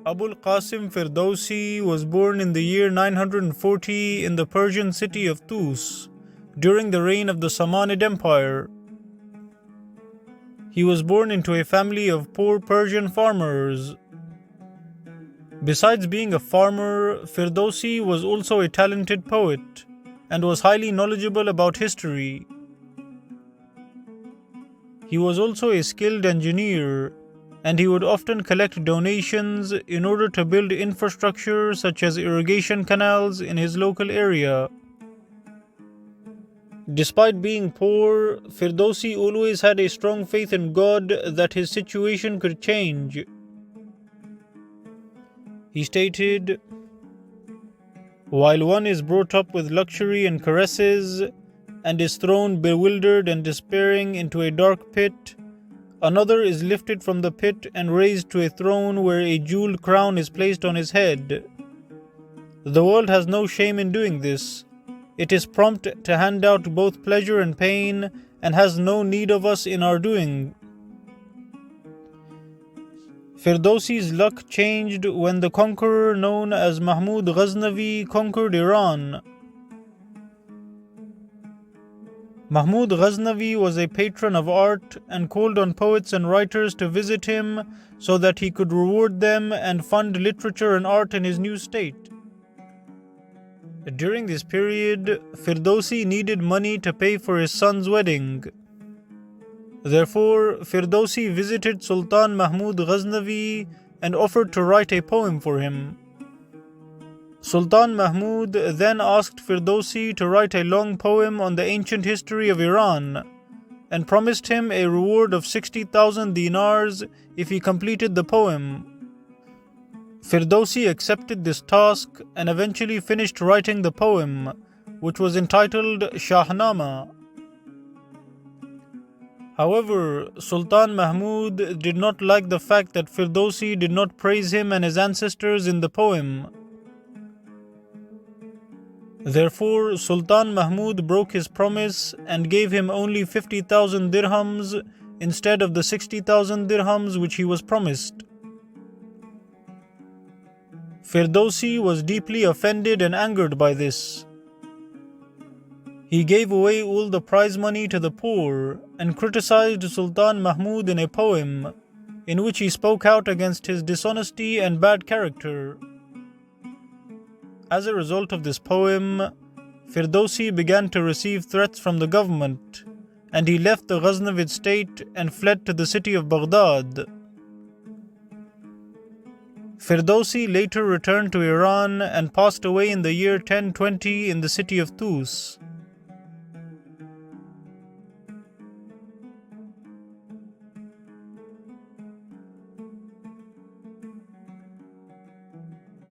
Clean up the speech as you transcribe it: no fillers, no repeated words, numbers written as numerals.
ابوالقاسم Ferdowsi was born in the year 940 in the Persian city of Tus during the reign of the Samanid Empire. He was born into a family of poor Persian farmers. Besides being a farmer, Ferdowsi was also a talented poet and was highly knowledgeable about history. He was also a skilled engineer, and he would often collect donations in order to build infrastructure such as irrigation canals in his local area. Despite being poor, Ferdowsi always had a strong faith in God that his situation could change. He stated, "While one is brought up with luxury and caresses, and is thrown bewildered and despairing into a dark pit, another is lifted from the pit and raised to a throne where a jeweled crown is placed on his head. The world has no shame in doing this. It is prompt to hand out both pleasure and pain, and has no need of us in our doing." Ferdowsi's luck changed when the conqueror known as Mahmud Ghaznavi conquered Iran. Mahmud Ghaznavi was a patron of art and called on poets and writers to visit him so that he could reward them and fund literature and art in his new state. During this period, Ferdowsi needed money to pay for his son's wedding. Therefore, Ferdowsi visited Sultan Mahmud Ghaznavi and offered to write a poem for him. Sultan Mahmud then asked Ferdowsi to write a long poem on the ancient history of Iran and promised him a reward of 60,000 dinars if he completed the poem. Ferdowsi accepted this task and eventually finished writing the poem, which was entitled Shahnama. However, Sultan Mahmud did not like the fact that Ferdowsi did not praise him and his ancestors in the poem. Therefore, Sultan Mahmud broke his promise and gave him only 50,000 dirhams instead of the 60,000 dirhams which he was promised. Ferdowsi was deeply offended and angered by this. He gave away all the prize money to the poor and criticized Sultan Mahmud in a poem in which he spoke out against his dishonesty and bad character. As a result of this poem, Ferdowsi began to receive threats from the government, and he left the Ghaznavid state and fled to the city of Baghdad. Ferdowsi later returned to Iran and passed away in the year 1020 in the city of Tus.